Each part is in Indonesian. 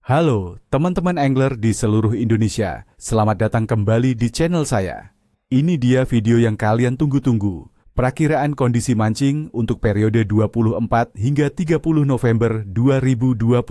Halo, teman-teman angler di seluruh Indonesia. Selamat datang kembali di channel saya. Ini dia video yang kalian tunggu-tunggu. Perakiraan kondisi mancing untuk periode 24 hingga 30 November 2025.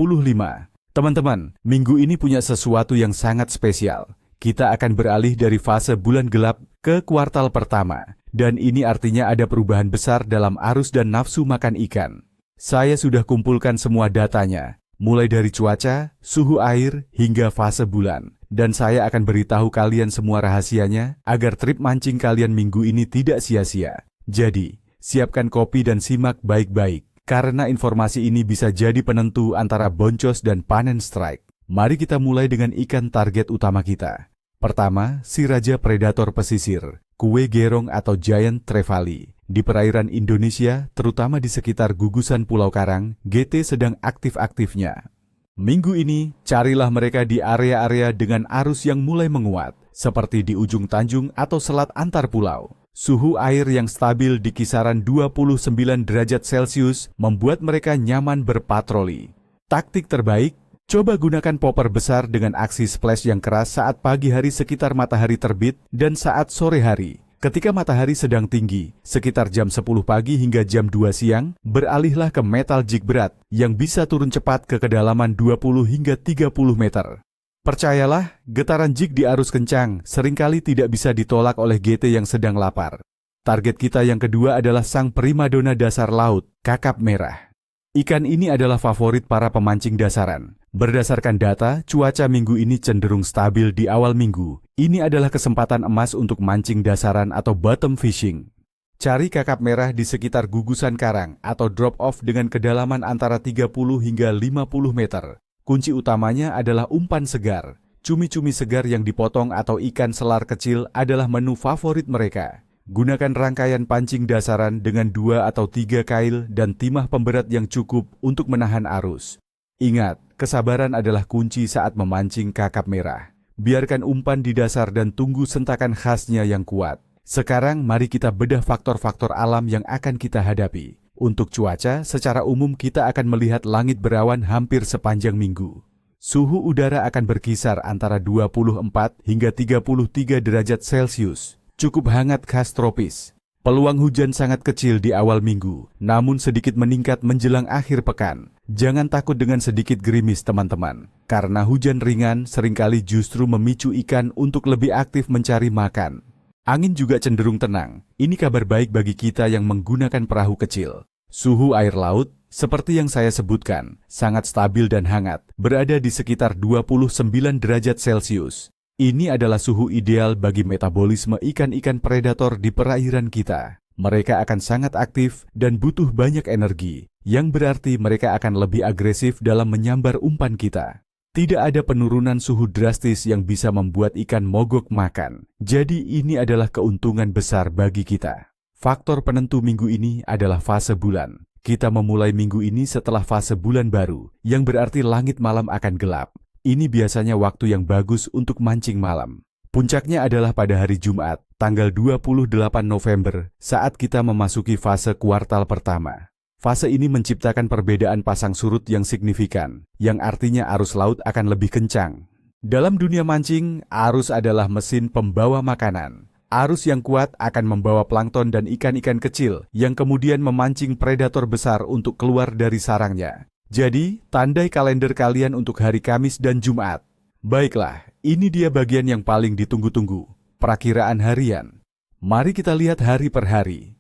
Teman-teman, minggu ini punya sesuatu yang sangat spesial. Kita akan beralih dari fase bulan gelap ke kuartal pertama. Dan ini artinya ada perubahan besar dalam arus dan nafsu makan ikan. Saya sudah kumpulkan semua datanya. Mulai dari cuaca, suhu air, hingga fase bulan. Dan saya akan beritahu kalian semua rahasianya agar trip mancing kalian minggu ini tidak sia-sia. Jadi, siapkan kopi dan simak baik-baik. Karena informasi ini bisa jadi penentu antara boncos dan panen strike. Mari kita mulai dengan ikan target utama kita. Pertama, si raja predator pesisir, kue gerong atau giant trevally. Di perairan Indonesia, terutama di sekitar gugusan Pulau Karang, GT sedang aktif-aktifnya. Minggu ini, carilah mereka di area-area dengan arus yang mulai menguat, seperti di ujung tanjung atau selat antar pulau. Suhu air yang stabil di kisaran 29 derajat Celcius membuat mereka nyaman berpatroli. Taktik terbaik, coba gunakan popper besar dengan aksi splash yang keras saat pagi hari sekitar matahari terbit dan saat sore hari. Ketika matahari sedang tinggi, sekitar jam 10 pagi hingga jam 2 siang, beralihlah ke metal jig berat yang bisa turun cepat ke kedalaman 20 hingga 30 meter. Percayalah, getaran jig di arus kencang seringkali tidak bisa ditolak oleh GT yang sedang lapar. Target kita yang kedua adalah sang primadona dasar laut, kakap merah. Ikan ini adalah favorit para pemancing dasaran. Berdasarkan data, cuaca minggu ini cenderung stabil di awal minggu. Ini adalah kesempatan emas untuk mancing dasaran atau bottom fishing. Cari kakap merah di sekitar gugusan karang atau drop-off dengan kedalaman antara 30 hingga 50 meter. Kunci utamanya adalah umpan segar. Cumi-cumi segar yang dipotong atau ikan selar kecil adalah menu favorit mereka. Gunakan rangkaian pancing dasaran dengan 2 atau 3 kail dan timah pemberat yang cukup untuk menahan arus. Ingat, kesabaran adalah kunci saat memancing kakap merah. Biarkan umpan di dasar dan tunggu sentakan khasnya yang kuat. Sekarang mari kita bedah faktor-faktor alam yang akan kita hadapi. Untuk cuaca, secara umum kita akan melihat langit berawan hampir sepanjang minggu. Suhu udara akan berkisar antara 24 hingga 33 derajat Celcius. Cukup hangat khas tropis. Peluang hujan sangat kecil di awal minggu, namun sedikit meningkat menjelang akhir pekan. Jangan takut dengan sedikit gerimis teman-teman, karena hujan ringan seringkali justru memicu ikan untuk lebih aktif mencari makan. Angin juga cenderung tenang. Ini kabar baik bagi kita yang menggunakan perahu kecil. Suhu air laut, seperti yang saya sebutkan, sangat stabil dan hangat, berada di sekitar 29 derajat Celcius. Ini adalah suhu ideal bagi metabolisme ikan-ikan predator di perairan kita. Mereka akan sangat aktif dan butuh banyak energi, yang berarti mereka akan lebih agresif dalam menyambar umpan kita. Tidak ada penurunan suhu drastis yang bisa membuat ikan mogok makan. Jadi ini adalah keuntungan besar bagi kita. Faktor penentu minggu ini adalah fase bulan. Kita memulai minggu ini setelah fase bulan baru, yang berarti langit malam akan gelap. Ini biasanya waktu yang bagus untuk mancing malam. Puncaknya adalah pada hari Jumat, tanggal 28 November, saat kita memasuki fase kuartal pertama. Fase ini menciptakan perbedaan pasang surut yang signifikan, yang artinya arus laut akan lebih kencang. Dalam dunia mancing, arus adalah mesin pembawa makanan. Arus yang kuat akan membawa plankton dan ikan-ikan kecil yang kemudian memancing predator besar untuk keluar dari sarangnya. Jadi, tandai kalender kalian untuk hari Kamis dan Jumat. Baiklah, ini dia bagian yang paling ditunggu-tunggu, perakiraan harian. Mari kita lihat hari per hari.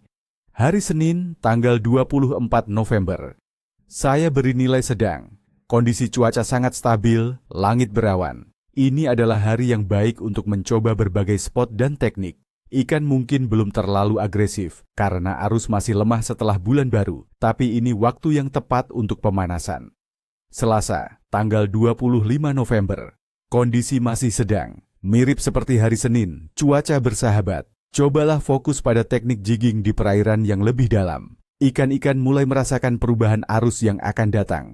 Hari Senin, tanggal 24 November. Saya beri nilai sedang. Kondisi cuaca sangat stabil, langit berawan. Ini adalah hari yang baik untuk mencoba berbagai spot dan teknik. Ikan mungkin belum terlalu agresif karena arus masih lemah setelah bulan baru, tapi ini waktu yang tepat untuk pemanasan. Selasa, tanggal 25 November. Kondisi masih sedang, mirip seperti hari Senin, cuaca bersahabat. Cobalah fokus pada teknik jigging di perairan yang lebih dalam. Ikan-ikan mulai merasakan perubahan arus yang akan datang.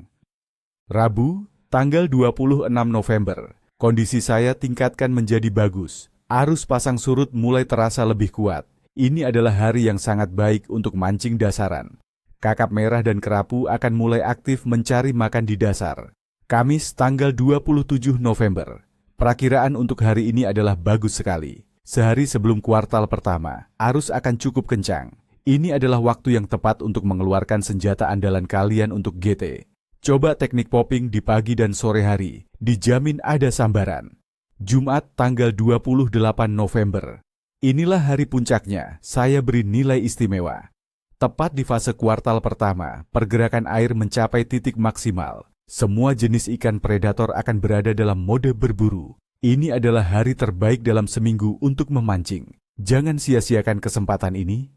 Rabu, tanggal 26 November. Kondisi saya tingkatkan menjadi bagus. Arus pasang surut mulai terasa lebih kuat. Ini adalah hari yang sangat baik untuk mancing dasaran. Kakap merah dan kerapu akan mulai aktif mencari makan di dasar. Kamis tanggal 27 November. Perakiraan untuk hari ini adalah bagus sekali. Sehari sebelum kuartal pertama, arus akan cukup kencang. Ini adalah waktu yang tepat untuk mengeluarkan senjata andalan kalian untuk GT. Coba teknik popping di pagi dan sore hari, dijamin ada sambaran. Jumat tanggal 28 November. Inilah hari puncaknya, saya beri nilai istimewa. Tepat di fase kuartal pertama, pergerakan air mencapai titik maksimal. Semua jenis ikan predator akan berada dalam mode berburu. Ini adalah hari terbaik dalam seminggu untuk memancing. Jangan sia-siakan kesempatan ini.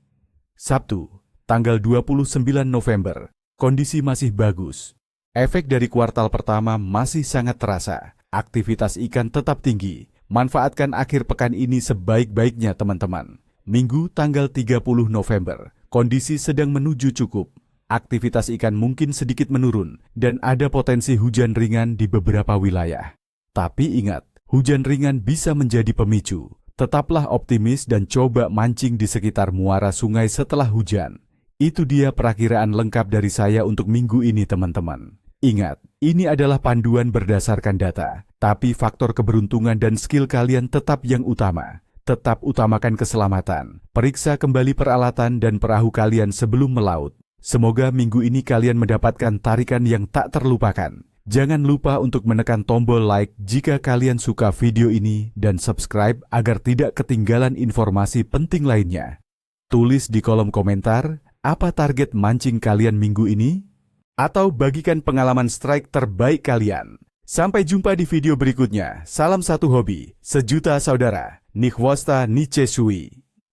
Sabtu, tanggal 29 November. Kondisi masih bagus. Efek dari kuartal pertama masih sangat terasa. Aktivitas ikan tetap tinggi. Manfaatkan akhir pekan ini sebaik-baiknya teman-teman. Minggu tanggal 30 November. Kondisi sedang menuju cukup. Aktivitas ikan mungkin sedikit menurun dan ada potensi hujan ringan di beberapa wilayah. Tapi ingat, hujan ringan bisa menjadi pemicu. Tetaplah optimis dan coba mancing di sekitar muara sungai setelah hujan. Itu dia perakiraan lengkap dari saya untuk minggu ini teman-teman. Ingat, ini adalah panduan berdasarkan data, tapi faktor keberuntungan dan skill kalian tetap yang utama. Tetap utamakan keselamatan. Periksa kembali peralatan dan perahu kalian sebelum melaut. Semoga minggu ini kalian mendapatkan tarikan yang tak terlupakan. Jangan lupa untuk menekan tombol like jika kalian suka video ini dan subscribe agar tidak ketinggalan informasi penting lainnya. Tulis di kolom komentar, apa target mancing kalian minggu ini? Atau bagikan pengalaman strike terbaik kalian. Sampai jumpa di video berikutnya. Salam satu hobi, sejuta saudara. Nichwosta Nichesui.